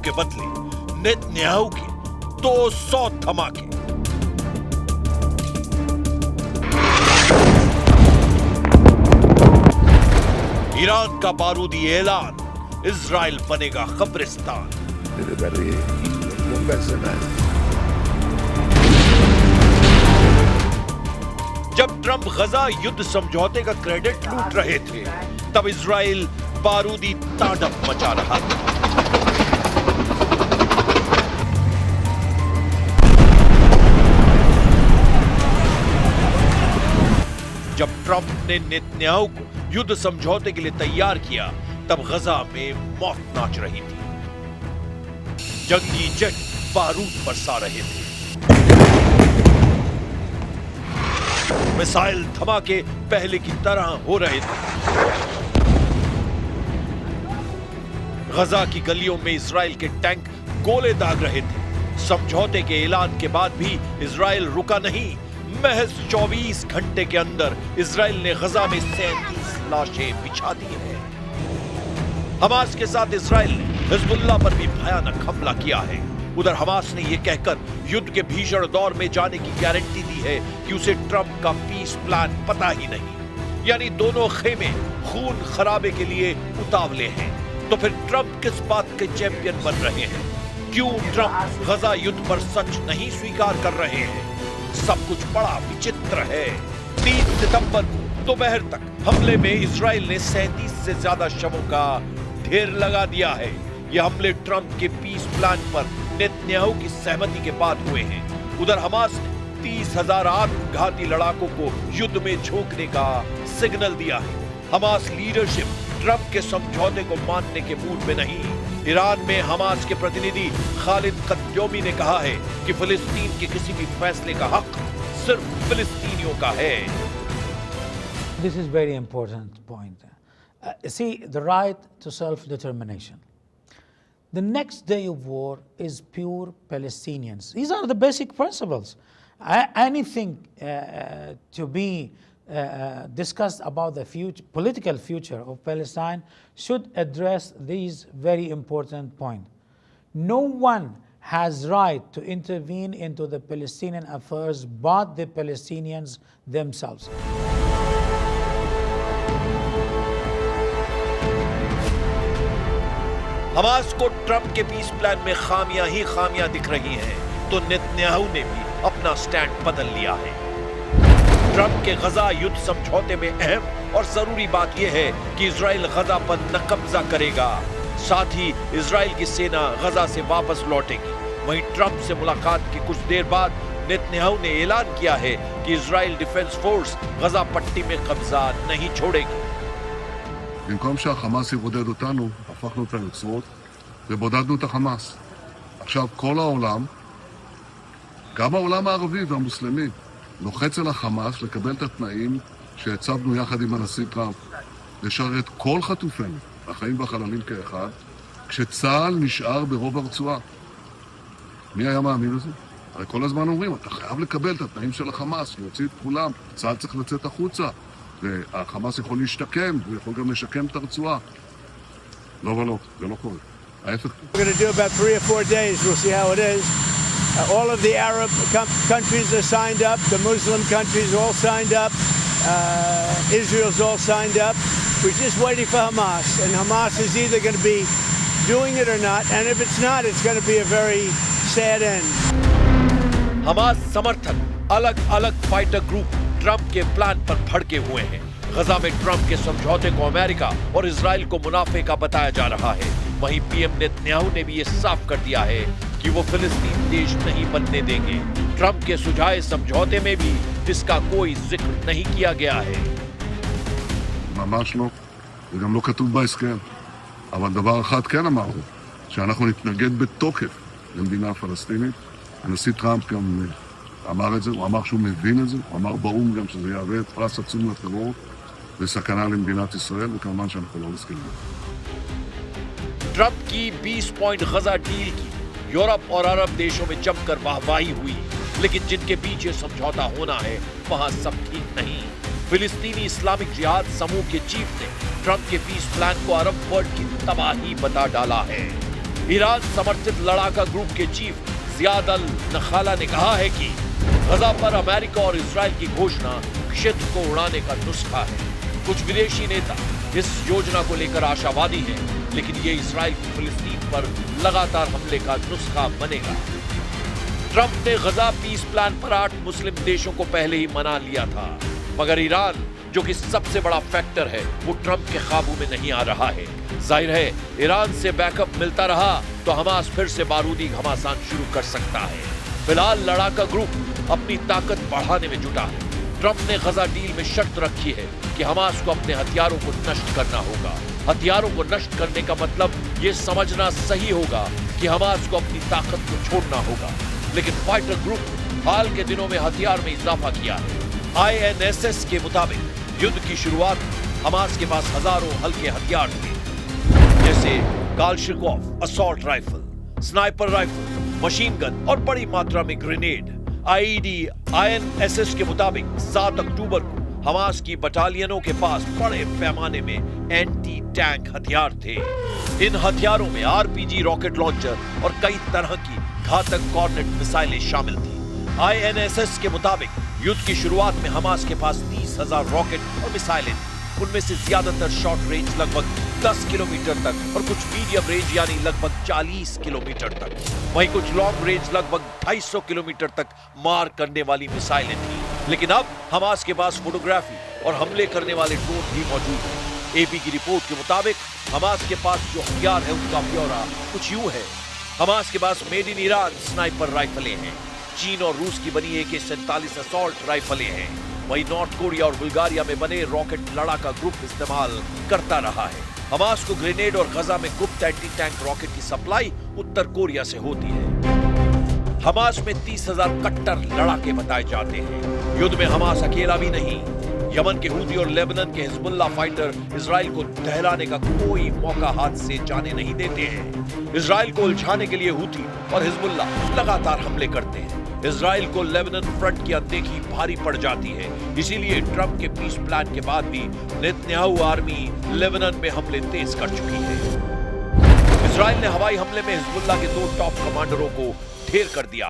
के बदले नेतन्याहू के 200 धमाके। ईरान का बारूदी ऐलान, इजराइल बनेगा कब्रिस्तान। जब ट्रंप गजा युद्ध समझौते का क्रेडिट लूट रहे थे, तब इजराइल बारूदी तांडव मचा रहा था। जब ट्रंप ने नेतन्याहू को युद्ध समझौते के लिए तैयार किया, तब गजा में मौत नाच रही थी। जंगी जेट बारूद बरसा रहे थे। मिसाइल धमाके पहले की तरह हो रहे थे। गजा की गलियों में इजराइल के टैंक गोले दाग रहे थे। समझौते के ऐलान के बाद भी इजराइल रुका नहीं। महज 24 घंटे के अंदर इजराइल ने गजा में 37 लाशें बिछा दी हैं। हमास के साथ इजराइल ने हिजबुल्लाह पर भी भयानक हमला किया है। उधर हमास ने यह कहकर युद्ध के भीषण दौर में जाने की गारंटी दी है कि उसे ट्रंप का पीस प्लान पता ही नहीं। यानी दोनों खेमे खून खराबे के लिए उतावले हैं। तो फिर ट्रंप किस बात के चैंपियन बन रहे हैं? क्यों ट्रंप गजा युद्ध पर सच नहीं स्वीकार कर रहे हैं? सब कुछ बड़ा विचित्र है। 3 सितंबर को दोपहर तक हमले में इजराइल ने 37 से ज्यादा शवों का ढेर लगा दिया है। ये हमले ट्रंप के पीस प्लान पर नेतन्याहू की सहमति के बाद हुए हैं। उधर हमास ने 30,000 आत्मघाती लड़ाकों को युद्ध में झोंकने का सिग्नल दिया है। हमास लीडरशिप ट्रंप के समझौते को मानने के मूड में नहीं। ईरान में हमास के प्रतिनिधि खालिद कद्योमी ने कहा है कि फिलिस्तीन के किसी भी फैसले का हक सिर्फ फिलिस्तीनियों का है। This is very important point. See, the right to self-determination. The next day of war is pure Palestinians. These are the basic principles. Anything to be discussed about the political future of Palestine should address these very important points. No one has right to intervene into the Palestinian affairs but the Palestinians themselves. Hamas को Trump के piece plan में खामियां ही खामियां दिख रही हैं, तो Netanyahu ने भी अपना स्टैंड बदल लिया है। ट्रंप के गजा युद्ध समझौते में अहम और जरूरी बात यह है कि इजराइल गजा पर न कब्जा करेगा, साथ ही इजराइल की सेना गजा से वापस लौटेगी। वहीं ट्रंप से मुलाकात के कुछ देर बाद नेतन्याहू ने ऐलान किया है कि इजराइल डिफेंस फोर्स गजा पट्टी में कब्जा नहीं छोड़ेगी। במקום שהחמאס יבודד אותנו, הפכנו את היוצרות ובודדנו את החמאס. עכשיו כל העולם, גם העולם הערבי והמוסלמי, לוחץ על החמאס לקבל את התנאים שהצבנו יחד עם הנשיא טראמפ, לשרת כל חטופינו, החיים והחללים כאחד, כשצה"ל נשאר ברוב הרצועה. מי היה מאמין לזה? הרי כל הזמן אומרים, אתה חייב לקבל את התנאים של החמאס, להוציא את כולם, צה"ל צריך לצאת החוצה. והחמאס יכול להשתקם, הוא יכול גם לשקם את הרצועה. לא ולא, זה לא קורה. ההפך. We're going to do about 3 or 4 days. We'll see how it is. All of the Arab countries are signed up. The Muslim countries all signed up. Israel's all signed up. We're just waiting for Hamas. And Hamas is either going to be doing it or not. And if it's not, it's going to be a very sad end. Hamas समर्थक अलग-अलग fighter group Trump के plan पर भड़के हुए हैं। गजा में Trump के समझौते को अमेरिका और इजराइल को मुनाफे का बताया जा रहा है। वहीं पीएम नेतन्याहू ने भी ये साफ कर दिया है कि वो फिलिस्तीन देश नहीं बनने देंगे। ट्रंप के सुझाए समझौते में भी इसका कोई जिक्र नहीं किया गया है। ממש לא, זה גם לא כתוב בהסכם. אבל דבר אחד כן אמרנו, שאנחנו נתנגד בתוקף למדינה פלסטינית. הנשיא טראמפ גם אמר את זה, הוא אמר שהוא מבין את זה, הוא אמר באו"ם גם שזה יהווה את פרס עצום לטרור וסכנה למדינת ישראל, וכמובן שאנחנו לא מסכימים. ट्रंप की 20 पॉइंट गजा डील की यूरोप और अरब देशों में जमकर वाहवाही हुई, लेकिन जिनके बीच ये समझौता होना है वहां सब ठीक नहीं। फिलिस्तीनी इस्लामिक जिहाद समूह के चीफ ने ट्रंप के पीस प्लान को अरब वर्ल्ड की तबाही बता डाला है। ईरान समर्थित लड़ाका ग्रुप के चीफ जियाद अल नखाला ने कहा है कि गजा पर अमेरिका और इजराइल की घोषणा क्षेत्र को उड़ाने का नुस्खा है। कुछ विदेशी नेता इस योजना को लेकर आशावादी हैं, लेकिन ये इजराइल की फिलिस्तीन पर लगातार हमले का नुस्खा बनेगा। ट्रंप ने गजा पीस प्लान पर 8 मुस्लिम देशों को पहले ही मना लिया था, मगर ईरान जो कि सबसे बड़ा फैक्टर है वो ट्रंप के काबू में नहीं आ रहा है। जाहिर है ईरान से बैकअप मिलता रहा तो हमास फिर से बारूदी घमासान शुरू कर सकता है। फिलहाल लड़ाका ग्रुप अपनी ताकत बढ़ाने में जुटा है। ट्रंप ने गजा डील में शर्त रखी है कि हमास को अपने हथियारों को नष्ट करना होगा। हथियारों को नष्ट करने का मतलब ये समझना सही होगा कि हमास को अपनी ताकत को छोड़ना होगा। लेकिन फाइटर ग्रुप हाल के दिनों में हथियार में इजाफा किया है। INSS के मुताबिक युद्ध की शुरुआत हमास के पास हजारों हल्के हथियार थे, जैसे Kalashnikov assault rifle, sniper rifle, machine gun और बड़ी मात्रा में ग्रेनेड। INSS के मुताबिक 7 अक्टूबर को हमास की बटालियनों के पास बड़े पैमाने में एंटी टैंक हथियार थे। इन हथियारों में RPG रॉकेट लॉन्चर और कई तरह की घातक कॉर्नेट मिसाइलें शामिल थी। INSS के मुताबिक युद्ध की शुरुआत में हमास के पास 30,000 रॉकेट और मिसाइलें थी। उनमें से ज्यादातर शॉर्ट रेंज लगभग 10 किलोमीटर तक और कुछ मीडियम रेंज यानी लगभग 40 किलोमीटर तक। वहीं कुछ लॉन्ग रेंज लगभग 250 किलोमीटर तक मार करने वाली मिसाइलें थी। लेकिन अब हमास के पास फोटोग्राफी और हमले करने वाले ड्रोन भी मौजूद हैं। AP की रिपोर्ट के मुताबिक हमास के पास जो हथियार है उसका ब्यौरा कुछ यूं है। हमास के पास मेड इन ईरान स्नाइपर राइफलें हैं। चीन और रूस की बनी AK-47 असॉल्ट राइफलें हैं। वहीं नॉर्थ कोरिया और बुल्गारिया में बने रॉकेट लड़ाका ग्रुप इस्तेमाल करता रहा है। हमास को ग्रेनेड और गजा में गुप्त एंटी टैंक रॉकेट की सप्लाई उत्तर कोरिया से होती है। हमास में 30,000 कट्टर लड़ाके बताए जाते हैं। युद्ध में हमास अकेला भी नहीं। यमन के हूती और लेबनान के हिजबुल्लाह फाइटर इजराइल को दहलाने का कोई मौका हाथ से जाने नहीं देते हैं। इजराइल को उलझाने के लिए हूती और हिजबुल्लाह लगातार हमले करते हैं। इजराइल को लेबनान फ्रंट की अनदेखी भारी पड़ जाती है। इसीलिए ट्रंप के पीस प्लान के बाद भी नेतन्याहू आर्मी लेबनान में हमले तेज कर चुकी है। इजराइल ने हवाई हमले में हिजबुल्लाह के 2 टॉप कमांडरों को ढेर कर दिया।